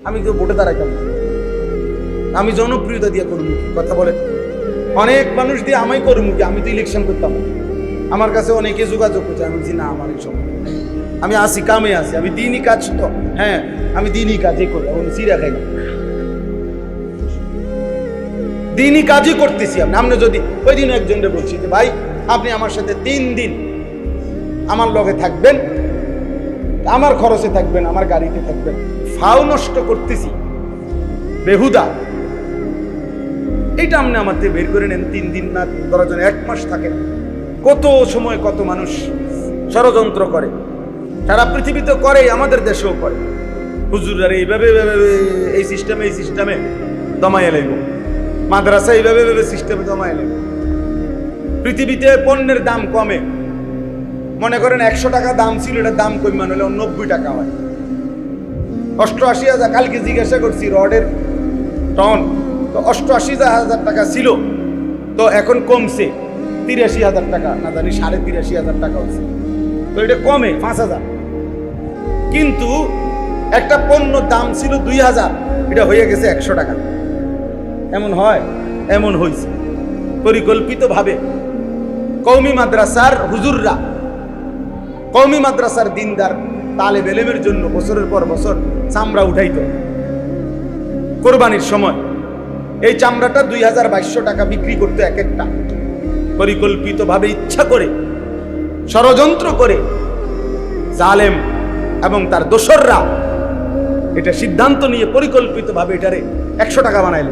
আমি তো ভোটে দাঁড়াইতাম না, আমি জনপ্রিয়তা দিয়ে করবো কি? কথা বলে অনেক মানুষ দিয়ে আমি করবো কি? আমি তো ইলেকশন করতাম, আমার কাছে অনেকে যোগাযোগ করছে, আমি বলছি না আমার এই সব, আমি আসি কামে আসি, আমি দিনই কাজ তো, হ্যাঁ আমি দিনই কাজই করি, আমি চিরা খাই না, দিনই কাজই করতেছি। আপনি যদি ওই দিন একজনকে বলছি যে ভাই আপনি আমার সাথে 3 দিন আমার লগে থাকবেন, আমার খরচে থাকবেন, আমার গাড়িতে থাকবেন, ফাও নষ্ট করতেছি বেহুদা, এইটা আপনি আমার থেকে বের করে নেন। 3 দিন না, ধরার জন্য 1 মাস থাকে, কত সময় কত মানুষ ষড়যন্ত্র করে, সারা পৃথিবীতে করে, আমাদের দেশেও করে। হুজুররা এইভাবে এই সিস্টেমে দমাইয়া লাগব, মাদ্রাসা এইভাবে সিস্টেমে দমাইয়া লাগব। পৃথিবীতে পণ্যের দাম কমে, মনে করেন 100 টাকা দাম ছিল, এটার দাম কমান হলে 90 টাকা হয়। 88,000, কালকে জিজ্ঞাসা করছি রডের টন, তো 88,000 টাকা ছিল, তো এখন কমছে 83,000 টাকা, না জানি 83,500 টাকা হচ্ছে, তো এটা কমে 5,000। কিন্তু একটা পণ্য দাম ছিল 2,000, এটা হয়ে গেছে 100 টাকা। এমন হয়? এমন হয়েছে পরিকল্পিতভাবে। কওমি মাদ্রাসার হুজুররা, কওমি মাদ্রাসার দিনদার তালেব ইলমের জন্য বছরের পর বছর চামড়া উঠাইতো কোরবানির সময়। এই চামড়াটা 2,200 টাকা বিক্রি করতো এক একটা। পরিকল্পিতভাবে, ইচ্ছা করে, ষড়যন্ত্র করে জালেম এবং তার দোসররা এটা সিদ্ধান্ত নিয়ে পরিকল্পিতভাবে এটারে 100 টাকা বানাইল।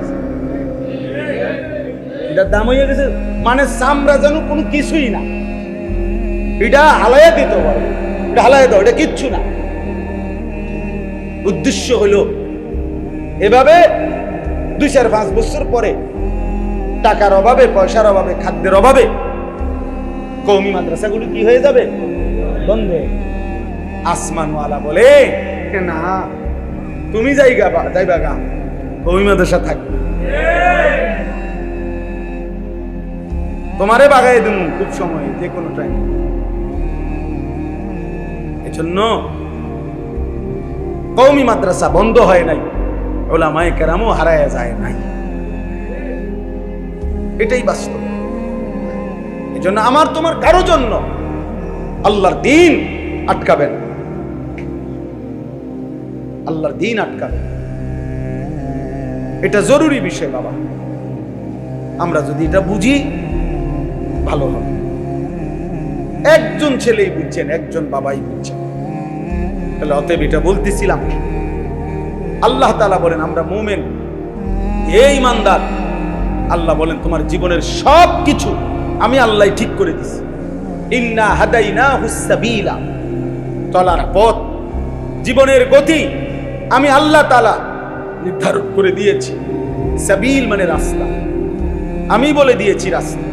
এটার দাম হয়ে গেছে, মানে চামড়া যেন কোনো কিছুই না, এটা হালাইয়া দিতে পারে, এটা হালাইয়া দাও, এটা কিচ্ছু না। উদ্দেশ্য হলো এভাবে 2-4-5 বছর পরে টাকার অভাবে, পয়সার অভাবে, খাদ্যের অভাবে কওমি মাদ্রাসাগুলো কি হয়ে যাবে? বন্ধ। আসমানওয়ালা বলে না, তুমি যাইবা গা, কওমি মাদ্রাসা থাকবে, তোমারে বাগাই দেব খুব সময়, যে কোনো টাইম। এজন্য কওমি মাদ্রাসা বন্ধ হয় নাই, উলামায়ে কেরামও হারায়া যায় নাই, এটাই বাস্তব। এজন্য আমার তোমার কারো জন্য আল্লাহর দ্বীন আটকাবেন, আল্লাহর দ্বীন আটকাবেন, এটা জরুরি বিষয় বাবা। আমরা যদি এটা বুঝি ভালো হবে। একজন ছেলেই বুঝছেন, একজন বাবাই বুঝছেন, তাহলে অতএব এটা বলতেছিলাম, আল্লাহ তাআলা বলেন আমরা মুমিন, এই ইমানদার, আল্লাহ বলেন তোমার জীবনের সব কিছু আমি আল্লাহ ঠিক করে দিছি। ইন্না হাদাইনাহুস সাবিলা, চলার পথ, জীবনের গতি আমি আল্লাহ তাআলা নির্ধারণ করে দিয়েছি। সাবিল মানে রাস্তা, আমি বলে দিয়েছি রাস্তা,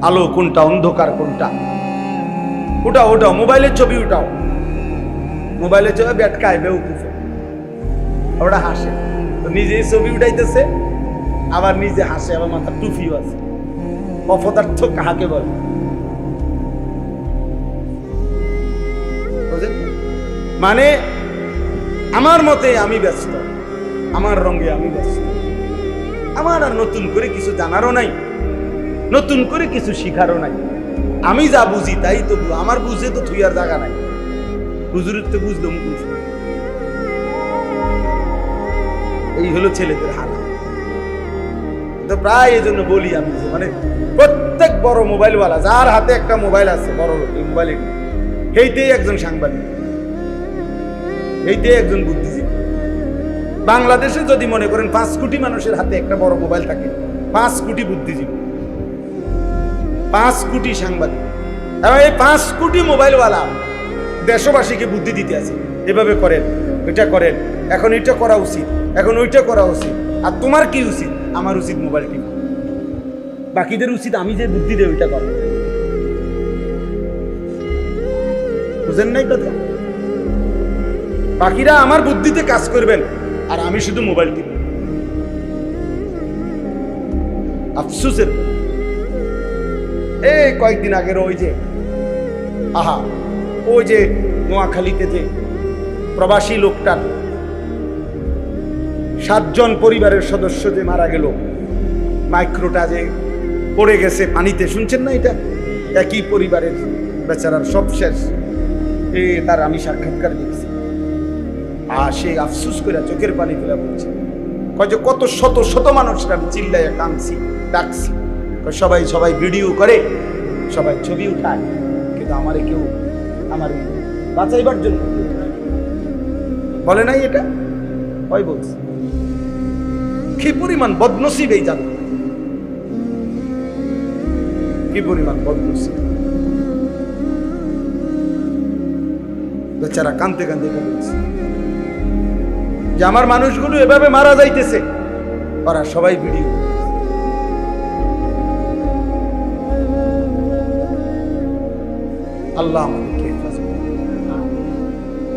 আলো কোনটা, অন্ধকার কোনটা। ওটাও মোবাইলের ছবি, মোবাইলের ছবি ব্যাটকায় বেউকুফে, ওটা হাসে, তো নিজেই ছবি উঠাইতেছে, আবার নিজে হাসে, আবার মাথার টুপিও আছে। অপদার্থ কাহাকে বলে? মানে আমার মতে আমি ব্যস্ত, আমার রঙে আমি ব্যস্ত, আমার আর নতুন করে কিছু জানারও নাই, নতুন করে কিছু শিখারও নাই। আমি যা বুঝি তাই তো, আমার বুঝে তো থুইয়ার জায়গা নাই, হুজুরের তো বুঝলাম। এই হলো ছেলেদের হাল। তো প্রায় এই জন্য বলি আমি, মানে প্রত্যেক বড় মোবাইলওয়ালা, যার হাতে একটা মোবাইল আছে বড়, এই মোবাইল এইতেই একজন সাংবাদিক, এইতেই একজন বুদ্ধিজীবী। বাংলাদেশে যদি মনে করেন 5 কোটি মানুষের হাতে একটা বড় মোবাইল থাকে, 5 কোটি বুদ্ধিজীবী, 5 কোটি সাংবাদিক, এবং এই 5 কোটি মোবাইলওয়ালা দেশবাসীকে বুদ্ধি দিতে আছে, এভাবে করেন, এটা করেন, এখন এটা করা উচিত, এখন ওইটা করা উচিত। আর তোমার কি উচিত? আমার উচিত মোবাইল টিপা, বাকিদের উচিত আমি যে বুদ্ধি দেই ওইটা করা। বুঝেন নাই কথা? বাকিরা আমার বুদ্ধিতে কাজ করবেন, আর আমি শুধু মোবাইল টিপব। আফসোসের, এই কয়েকদিন আগের ওই যে নোয়াখালীতে যে প্রবাসী লোকটার 7 জন পরিবারের সদস্য যে মারা গেল, মাইক্রোটা যে পড়ে গেছে পানিতে, শুনছেন না? এটা একই পরিবারের বেচারার সব শেষ। তার আমি সাক্ষাৎকার দেখছি, আর সে আফসুস করে চোখের পানি ফেলে বলছে, কত শত শত মানুষরা আমি চিল্লাইয়া কাঁদছি, ডাকছি, সবাই সবাই ভিডিও করে, সবাই ছবি উঠায়, কিন্তু আমারে কেউ আমার বাঁচাইবার জন্য বলে নাই। এটা হয় বলছে। কি পরিমাণ বদনসিব এই জাতি, কি পরিমাণ বদনসিব। বেচারা কাঁদতে কাঁদতে বলছে যে আমার মানুষগুলো এভাবে মারা যাইতেছে, ওরা সবাই ভিডিও। আল্লাহ আমাদেরকে হেফাজত করুন।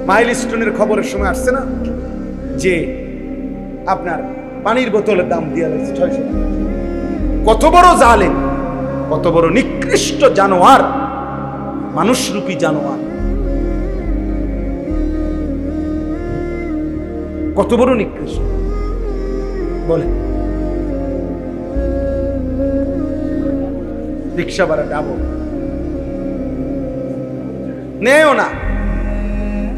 মাইলস্টোনের খবরের সময় আসছে না যে আপনার পানির বোতলের দাম দিয়ে হয়েছে 600 টাকা। কত বড় জালেম, কত বড় নিকৃষ্ট জানোয়ার, মানুষরূপী জানোয়ার, কত বড় নিকৃষ্ট বলে। রিক্সা ভাড়া ডাবো নেও না,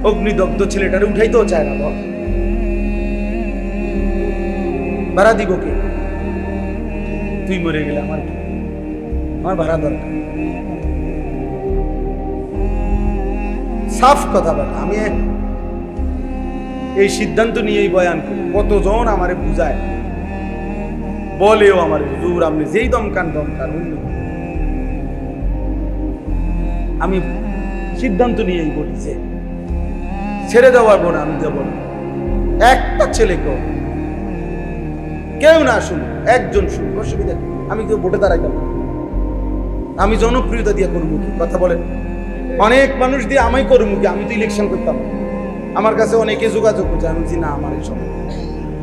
অগ্নিদগ্ধ ছেলেটারে উঠাইতেও চায় না, বল ভাড়া দিব কে? তুই মরে গেলে আমার কি, আমার ভাড়া দরকার। সাফ কথা বলে। আমি এই সিদ্ধান্ত নিয়েই বয়ান করি। কতজন আমারে বুঝায়, বলেও আমার হুজুর আপনি যেই দমকান অন্য। আমি সিদ্ধান্ত নিয়েই বলি যে ছেড়ে দেওয়ার পর আমি দেব না। একটা ছেলেকেও কেউ না শুনুক, একজন শুনুক, অসুবিধা। আমি কেউ ভোটে দাঁড়াই গেল, আমি জনপ্রিয়তা দিয়ে করবো কি? কথা বলেন। অনেক মানুষ দিয়ে আমি করবো কি? আমি তো ইলেকশন করতাম, আমার কাছে অনেকে যোগাযোগ করছে। আমি না, আমার এই সময়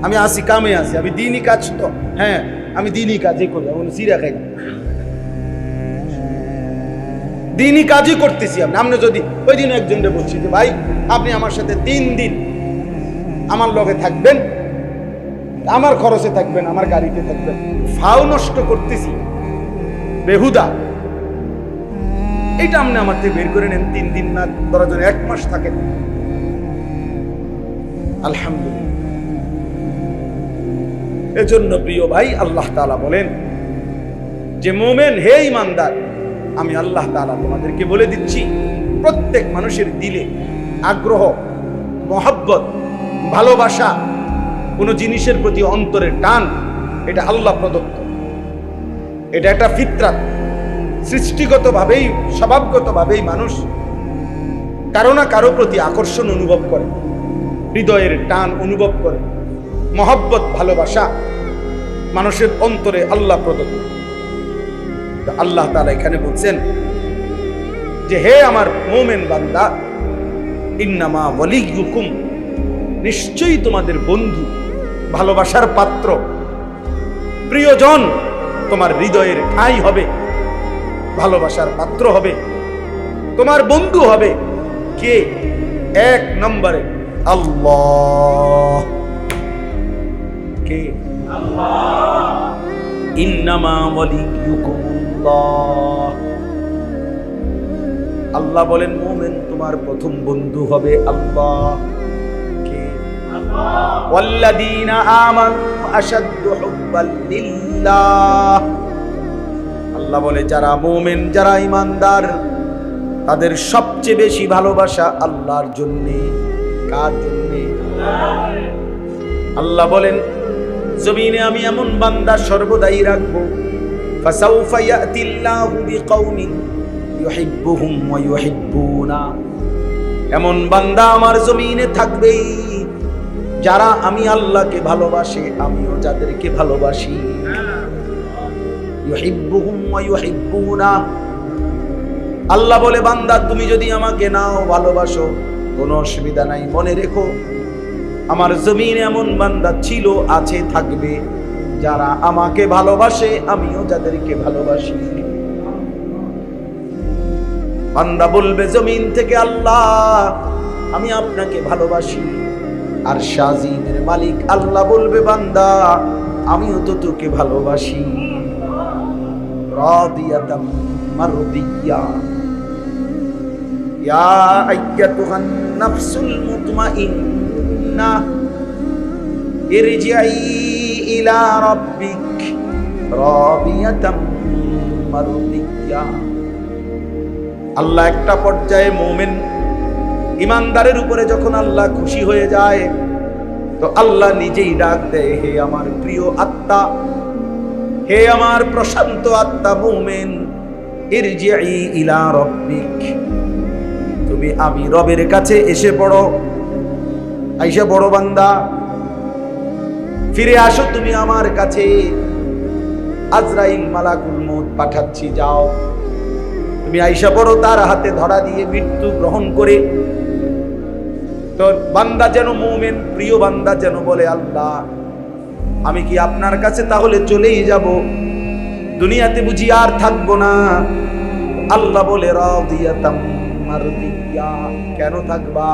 আমি আসি, কামে আসি, আমি দিনই কাজ তো, হ্যাঁ আমি দিনই কাজই করি, আমি চিরা খাই না, দিনই কাজই করতেছি। আপনি যদি ওই দিন একজনকে বলছি যে ভাই আপনি আমার সাথে 3 দিন আমার লগে থাকবেন, আমার খরচে থাকবেন, আমার গাড়িতে থাকবেন, ফাও নষ্ট করতেছি বেহুদা, এইটা আপনি আমার থেকে বের করে নেন। 3 দিন না, ধরা যেন 1 মাস থাকেন, আলহামদুলিল্লাহ। এজন্য প্রিয় ভাই, আল্লাহ তাআলা বলেন যে মুমিন হে ঈমানদার, আমি আল্লাহ তাআলা তোমাদেরকে বলে দিচ্ছি, প্রত্যেক মানুষের দিলে আগ্রহ, মহব্বত, ভালোবাসা, কোন জিনিসের প্রতি অন্তরের টান, এটা আল্লাহ প্রদত্ত। এটা একটা ফিতরাত, সৃষ্টিগতভাবেই, স্বভাবগতভাবেই মানুষ কারো না কারো প্রতি আকর্ষণ অনুভব করে, হৃদয়ের টান অনুভব করে, মহব্বত, ভালোবাসা মানুষের অন্তরে আল্লাহ প্রদত্ত। আল্লাহ তাআলা এখানে বলছেন যে হে আমার মুমিন বান্দা, ইন্নামা ওয়ালিয়ুকুম, নিশ্চয়ই তোমাদের বন্ধু, ভালোবাসার পাত্র, প্রিয়জন, তোমার হৃদয়ের ঠাঁই হবে, ভালোবাসার পাত্র হবে, তোমার বন্ধু হবে কে? 1 নম্বরে আল্লাহ। কে? আল্লাহ। ইন্নামা ওয়ালিয়ুকুমুল্লাহ। আল্লাহ বলেন মুমিন তোমার প্রথম বন্ধু হবে আল্লাহ। কে? আল্লাহ। ওয়াল্লাযীনা আমানু আশাদ্দু হুব্বাল লিল্লাহ। আল্লাহ বলে যারা মুমিন, যারা ঈমানদার, তাদের সবচেয়ে বেশি ভালোবাসা আল্লাহর জন্য। কার জন্য? আল্লাহ বলেন জমিনে আমি এমন বান্দা সর্বদাই রাখবো, ফাসাউফা ইয়াতিল্লাহু বিকাউমিন ইউহিব্বুহুম ওয়া ইউহিব্বুনা। এমন বান্দা আমার জমিনে থাকবেই যারা আমি আল্লাহকে ভালোবাসে, আমিও যাদেরকে ভালোবাসি। ইউহিব্বুহুম ওয়া ইউহিব্বুনা। আল্লাহ বলে বান্দা তুমি যদি আমাকে নাও, ভালোবাসো, কোনো অসুবিধা নাই। মনে রেখো আমার জমিনে এমন বান্দা ছিল, আছে, থাকবে যারা আমাকে ভালোবাসে, আমিও যাদেরকে ভালোবাসি। বান্দা বলবে জমিন থেকে, আল্লাহ আমি আপনাকে ভালোবাসি, আর শাজিমের মালিক আল্লাহ বলবে, বান্দা আমিও তো তোকে ভালোবাসি। রাদিয়াতাম মারদিয়া, ইয়া আইয়াতুহান নাফসুল মুতমাইন্নাহ ইরজিই ইলা রাব্বিক রাদিয়াতাম মারদিয়া। আল্লাহ একটা পর্যায়ে মুমিন ইমানদারের উপরে যখন আল্লাহ খুশি হয়ে যায়, তো আল্লাহ নিজেই ডাক দেয়, হে আমার প্রিয় আত্মা, হে আমার প্রশান্ত আত্মা মুমিন, ইরজিই ইলা রাব্বিক, তুমি আমি রবের কাছে এসে পড়ো, আইসা বড় বান্দা, ফিরে আসো তুমি আমার কাছে। আজরাইল মালাকুল মউত পাঠাচ্ছি, যাও তুমি আইসা পড়ো তার হাতে ধরা দিয়ে মৃত্যু গ্রহণ করে। তো বান্দা যেন মুমিন প্রিয় বান্দা যেন বলে, আল্লাহ আমি কি আপনার কাছে তাহলে চলেই যাব, দুনিয়াতে বুঝি আর থাকবো না? আল্লাহ বলে, রাদিয়াতাম মারদিয়া, কেন থাকবা?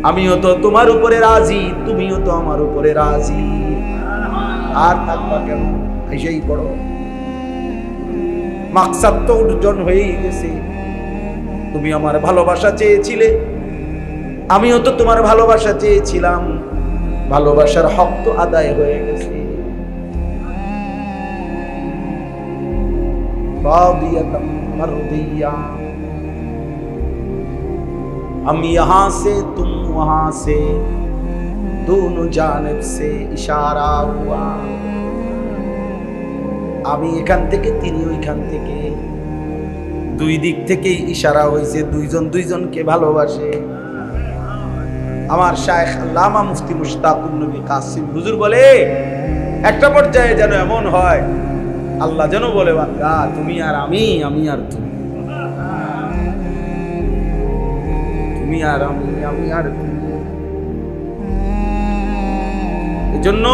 আমিও তো তোমার উপরে রাজি, তুমিও তো আমার উপরে রাজি, আর থাকবা কেন? এসেই পড়ো, মাকসাদ তো অর্জন হয়েই গেছে। তুমি আমার ভালোবাসা চেয়েছিলে, আমিও তো তোমার ভালোবাসা চেয়েছিলাম, ভালোবাসার হক তো আদায় হয়ে গেছে। রাদিয়াতাম মারদিয়া, हम यहाँ से तुम वहाँ से, दोनों जानिब से इशारा हुआ। আমি এখান থেকে, তিনি ওইখান থেকে, দুই দিক থেকেই ইশারা হয়েছে, দুইজন দুইজনকে ভালোবাসে। আমার শায়েখ আল্লামা মুফতি মুশতাকুন নবী কাসিম হুজুর বলে, একটা পর্যায়ে যেন এমন হয় আল্লাহ যেন বলে, বান্দা তুমি আর আমি, আমি আর তুমি, তুমি আর আমি, আমি আর তুমি। এজন্য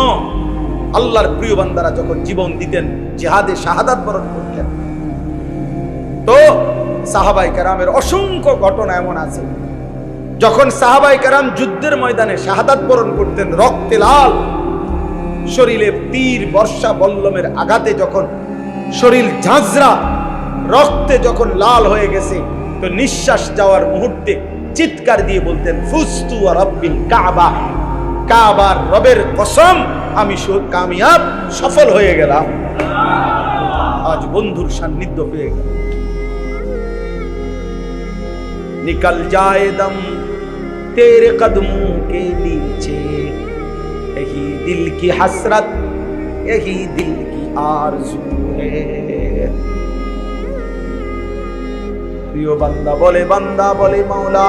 আল্লাহর প্রিয় বান্দারা যখন জীবন দিতেন, জিহাদে শাহাদাত বরণ করতেন, তো সাহাবায়ে কেরামের অসংখ্য ঘটনা এমন আছে, যখন সাহাবায়ে কেরাম যুদ্ধের ময়দানে শাহাদাত বরণ করতেন, রক্তে লাল, শরীরে তীর বর্ষা বল্লমের আঘাতে যখন শরীর ঝাঁঝরা রক্তে যখন লাল হয়ে গেছে, তো নিঃশ্বাস যাওয়ার মুহূর্তে চিৎকার দিয়ে বলতেন, ফুস্তু ওয়া রাব্বিল কাবা, কাবার রবের কসম আমি কামিয়াব, সফল হয়ে গেলাম। আজ বন্ধুর সান্নিধ্য পেয়ে গেল। নিকল যায় দম তেরে কদমোं के नीचे, यही दिल की हसरत, यही दिल की आरज़ू है। প্রিয় বান্দা বলে, মাওলা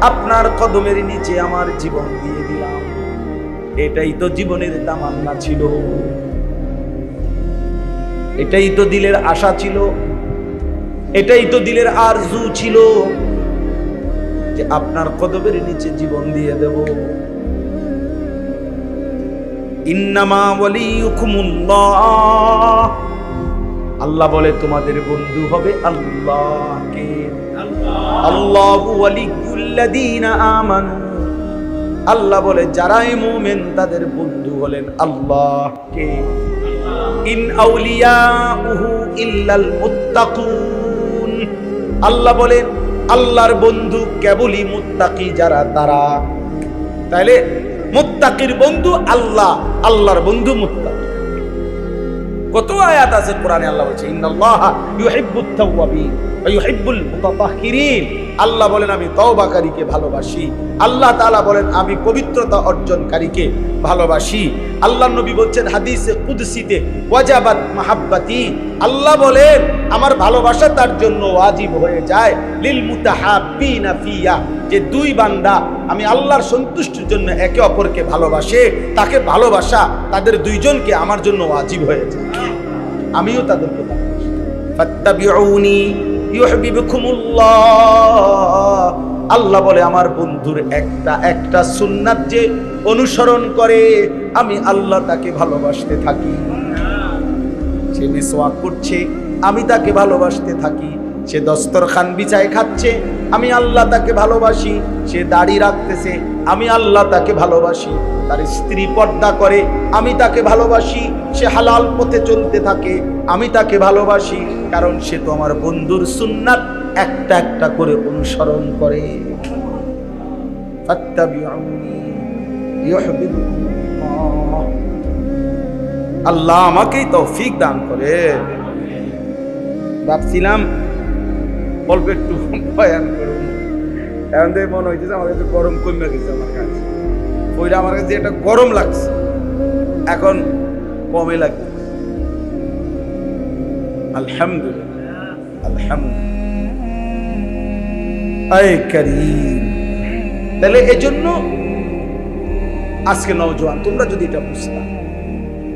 আপনার কদমের নিচে আমার জীবন দিয়ে দিলাম। এটাই তো জীবনের তামান্না ছিল, এটাই তো দিলের আশা ছিল, এটাই তো দিলের আরজু ছিল, যে আপনার কদমের নিচে জীবন দিয়ে দেব। ইন্নামা ওয়ালিয়ুকুমুল্লাহ, আল্লাহ বলে তোমাদের বন্ধু হবে আল্লাহকে। আল্লাহু ওয়ালিয়ুল্লাযীনা আমানু, আল্লাহ বলে যারাই মুমিন তাদের বন্ধু হলেন আল্লাহকে। ইন আউলিয়াউহু ইল্লাল মুত্তাকুন, আল্লাহ বলেন আল্লাহর বন্ধু কেবলই মুত্তাকি যারা, তারা। তাইলে মুত্তাকির বন্ধু আল্লাহ, আল্লাহর বন্ধু মুত্তাকি। কত আয়াত আছে কোরআনে, আল্লাহ বলছে ইন্নাল্লাহা ইউহিব্বুত তাওয়াবিন ওয়া ইউহিব্বুল মুতাতাহহিরিন, আল্লাহ বলেন আমি তওবাকারীকে ভালোবাসি, আল্লাহ তাআলা বলেন আমি পবিত্রতা অর্জনকারীকে ভালোবাসি। আল্লাহ নবী বলছেন হাদিসে কুদসিতে, ওয়াজাবাত মাহাব্বাতি, আল্লাহ বলেন আমার ভালোবাসা তার জন্য ওয়াজিব হয়ে যায়, লিল মুতাহাব্বিনা ফিয়া, যে দুই বান্দা আমি আল্লাহর সন্তুষ্টির জন্য একে অপরকে ভালোবাসে, তাকে ভালোবাসা তাদের দুইজনকে আমার জন্য ওয়াজিব হয়ে যায়, আমিও তাদেরকে ভালোবাসি। ফাত্তাবিউনি ইউহিব্বুকুমুল্লাহ, আল্লাহ বলে আমার বন্ধুর একটা সুন্নাত যে অনুসরণ করে, আমি আল্লাহ তাকে ভালোবাসতে থাকি। সে মিসওয়াক করছে, আমি তাকে ভালোবাসতে থাকি। সে দস্তরখান বিছায় খাচ্ছে, আমি আল্লাহ তাকে ভালোবাসি। সে দাড়ি রাখতেছে, আমি আল্লাহ তাকে ভালোবাসি। তার স্ত্রী পর্দা করে, আমি তাকে ভালোবাসি। সে হালাল পথে চলতে থাকে, আমি তাকে ভালোবাসি, কারণ সে তো আমার বন্ধুর সুন্নাত একটা একটা করে অনুসরণ করে। ফাত্তাবিউনি ইউহিব্বুকুমুল্লাহ। আল্লাহ আমাকেই তৌফিক দান করে। ভাবছিলাম অল্প একটু বয়ান করুন, এখন থেকে মনে হইতেছে আমার কাছে গরম কমে গেছে। আমার কাছে ওইটা আমার কাছে এটা গরম লাগছে, এখন কমে লাগছে। আলহামদুলিল্লাহ, আলহামদুলিল্লাহ। আয় কারীম। তাহলে এজন্য আজকে নওজোয়ান, তোমরা যদি এটা বুঝতাম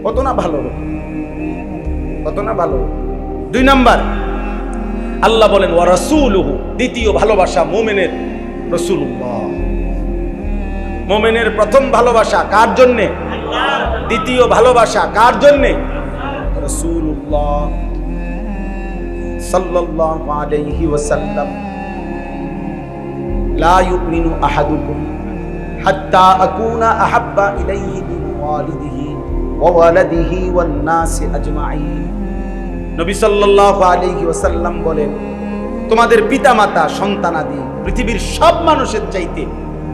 কত না ভালো হতো, কত না ভালো। 2 নাম্বার, আল্লাহ বলেন ওয়া রাসূলুহু, দ্বিতীয় ভালোবাসা মুমিনের রাসূলুল্লাহ। মুমিনের প্রথম ভালোবাসা কার জন্য? আল্লাহ। দ্বিতীয় ভালোবাসা কার জন্য? রাসূলুল্লাহ সাল্লাল্লাহু আলাইহি ওয়াসাল্লাম। লা ইউমিনু আহাদুকুম হাত্তা আকুনা আহাব্বা ইলাইহি মিন ওয়ালিদিহি ওয়া ওয়ালাদিহি ওয়ান নাসি আজমাইন। নবী সাল্লাল্লাহু আলাইহি ওয়াসাল্লাম বলেন, তোমাদের পিতামাতা সন্তানাদি পৃথিবীর সব মানুষের চাইতে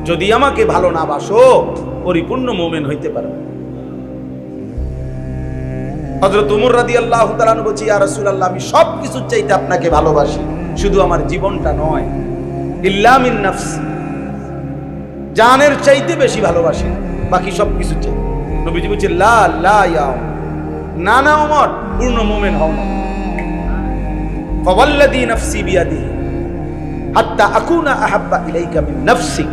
যদি আমাকে ভালো না বাসো, পরিপূর্ণ মুমিন হইতে পারবে। হযরত ওমর রাদিয়াল্লাহু তাআলা আনহু বলেন, ইয়া রাসূলুল্লাহ, আমি সব কিছুর চাইতে আপনাকে ভালোবাসি, শুধু আমার জীবনটা নয়। ইল্লা মিন নাফসি, জানের চাইতে বেশি ভালোবাসি, বাকি সব কিছু চাই। নবীজি বলেন, লা লা ইয়া না না ওমর, পূর্ণ মুমিন হও না। ফাওয়াল্লাযী নাফসি বিয়াদিহি হাত্তা আকুনা আহাব্বা ইলাইকা মিন নাফসিক।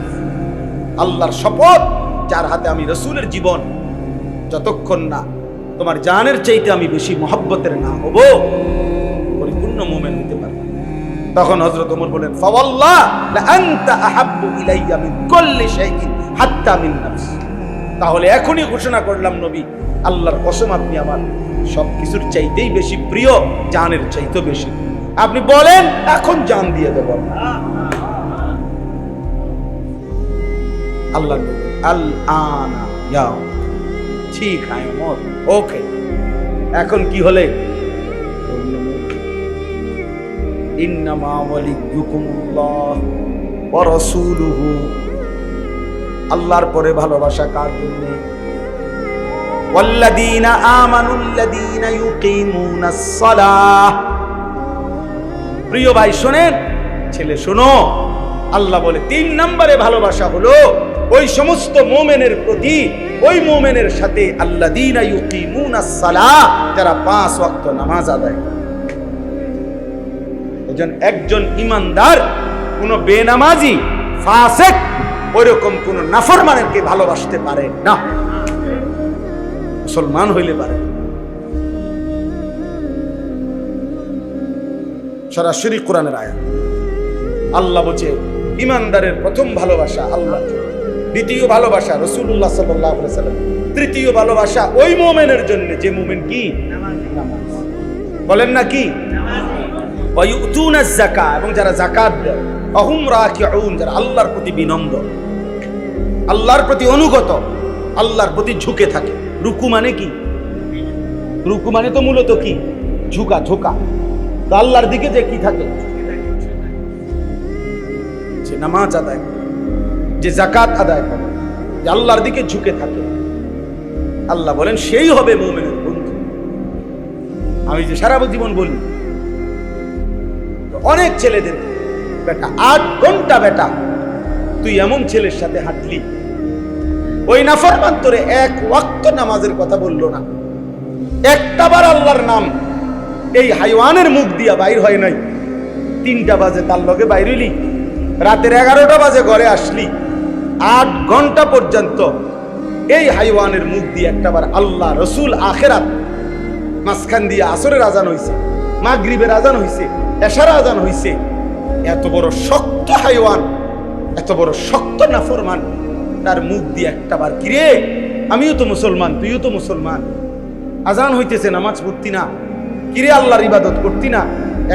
আল্লাহর শপথ, যার হাতে আমি রাসূলের জীবন, যতক্ষণ না তোমার জানের চাইতে আমি বেশি মহব্বতের না হব, পরিপূর্ণ মুমিন হতে পারবে। তখন হযরত ওমর বলেন, ফাওয়াল্লাহ লা আনতা আহাব্বু ইলাইয়া মিন কুল্লি শাইইন হাত্তা মিন নাফসি। তাহলে এখনই ঘোষণা করলাম নবী, আল্লাহর কসম, আপনি আমার সবকিছুর চাইতেই বেশি প্রিয়, জানের চাইতে বেশি। আপনি বলেন এখন জান দিয়ে দেব। আল্লাহ আল আনা ইয়া, ঠিক আছে ওমর, ওকে। এখন কি হলে? ইন্নামা ওয়ালিয়ুকুমুল্লাহ ওয়া রাসূলুহু। আল্লাহর পরে ভালোবাসা কার জন্য? ওয়াল্লাযীনা আমানুল্লাযীনা ইউকিমুনাস সালাহ। প্রিয় ভাই শোনেন, ছেলে শোনো, আল্লাহ বলে 3 নম্বরে ভালোবাসা হলো ওই সমস্ত মুমিনের প্রতি, ওই মুমিনের সাথে আল্লাযীনা ইউকিমুনাস সালাহ, যারা 5 ওয়াক্ত নামাজ আদায় করে। একজন ইমানদার কোন বেনামাজি, ফাসিক, ওইরকম কোন নাফরমানকে ভালোবাসতে পারে না। মুসলমান হইলে পারে। সরাসরি কোরআনের আয়াত। আল্লাহ বলছে ইমানদারের প্রথম ভালোবাসা আল্লাহ, দ্বিতীয় ভালোবাসা রাসূলুল্লাহ সাল্লাল্লাহু আলাইহি ওয়াসাল্লাম, তৃতীয় ভালোবাসা ওই মুমিনের জন্য যে মুমিন কি নামাজ বলেন না কি ওয়া ইউতুনাজ যাকাত, এবং যারা যাকাত দেয়, আহুম রাকিউন, যারা আল্লাহর প্রতি বিনম্র, আল্লাহর প্রতি অনুগত, আল্লাহর প্রতি ঝুঁকে থাকে। রুকু মানে কি? রুকু মানে তো মূলত কি? ঝুঁকা, ঝুঁকা। তো আল্লাহর দিকে যে কি থাকে, যে নামাজ আদায় করে, যে যাকাত আদায় করে, যে আল্লাহর দিকে ঝুঁকে থাকে, আল্লাহ বলেন সেই হবে মুমিনের বন্ধু। আমি যে সারা জীবন বলি, অনেক ছেলেদের, বেটা 8 ঘন্টা বেটা তুই এমন ছেলের সাথে হাঁটলি, ওই নাফরমান তোরে 1 ওয়াক্ত নামাজের কথা বললো না, একটাবার আল্লাহর নাম এই হাইওয়ানের মুখ দিয়া বাইর হয় নাই। 3টা বাজে তার লগে বাইর হইলি, রাতের 11টা বাজে ঘরে আসলি, 8 ঘন্টা পর্যন্ত এই হাইওয়ানের মুখ দিয়ে একটাবার আল্লাহ, রসুল, আখেরাত, মাঝখান দিয়ে আসরের আজান হইছে, মাগরিবের আজান হইছে, এশার আজান হইছে। এত বড় শক্ত হাইওয়ান, এত বড় শক্ত নাফরমান, তার মুখ দিয়ে একটাবার, কিরে আমিও তো মুসলমান, তুইও তো মুসলমান, আজান হইতেছে নামাজ পড়তি না, কিরে আল্লাহর ইবাদত করতি না,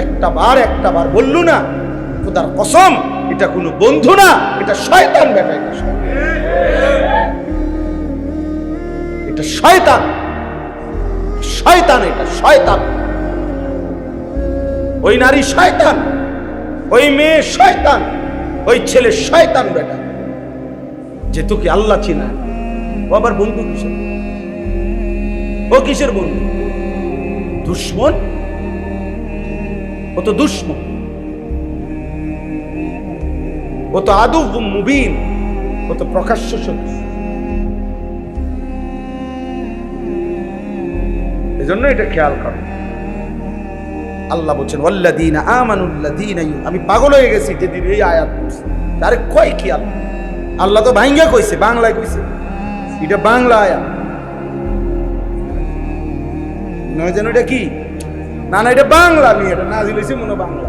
একটা বার বললু না, খোদার কসম এটা কোনো বন্ধু না, এটা শয়তান বেটা, এটা শয়তান, শয়তান, এটা শয়তান। ওই নারী শয়তান, ওই মেয়ে শয়তান, ওই ছেলে শয়তান বেটা, যে তোকে আল্লাহ চিনা। ও আবার বন্ধু কিসের? ও কিসের বন্ধু? দুশ্মন। ও তো দুশ্মন, ও তো আদুব মুবিন, ও তো প্রকাশ্য শত্রু। এজন্য এটা খেয়াল করো। আল্লাহ বলছেন ওয়াল্লাযীনা আমানুল্লাযীনা, আমি পাগল হয়ে গেছি যেদিন এই আয়াত পড়ছি। আরে কয় কি আল্লাহ তো ভাঙ্গা কইছে, বাংলায় কইছে, এটা বাংলা আয়াত নয় যেন। এটা কি না, না এটা বাংলা, আমি এটা নাজিল হইছে মনে বাংলা।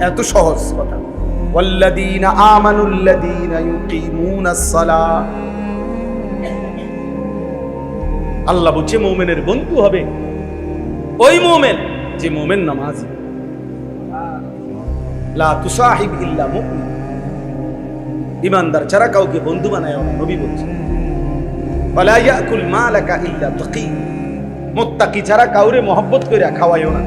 এত সহজ কথা। ওয়াল্লাযীনা আমানুল্লাযীনা ইউকিমুনাস সালাহ, আল্লাহ বলছে মুমিনের বন্ধু হবে ওই মুমিন যে মুমিন নামাজি। লা তুসাহিব ইল্লা মুমিন, ঈমানদার ছাড়া কাউকে বন্ধু বানায় না, নবী বলছেন। ওয়ালা ইয়াকুল মালাকা ইল্লা তাকী, মুত্তাকি ছাড়া কাউরে মহব্বত কইরা খাওয়ায়ও না।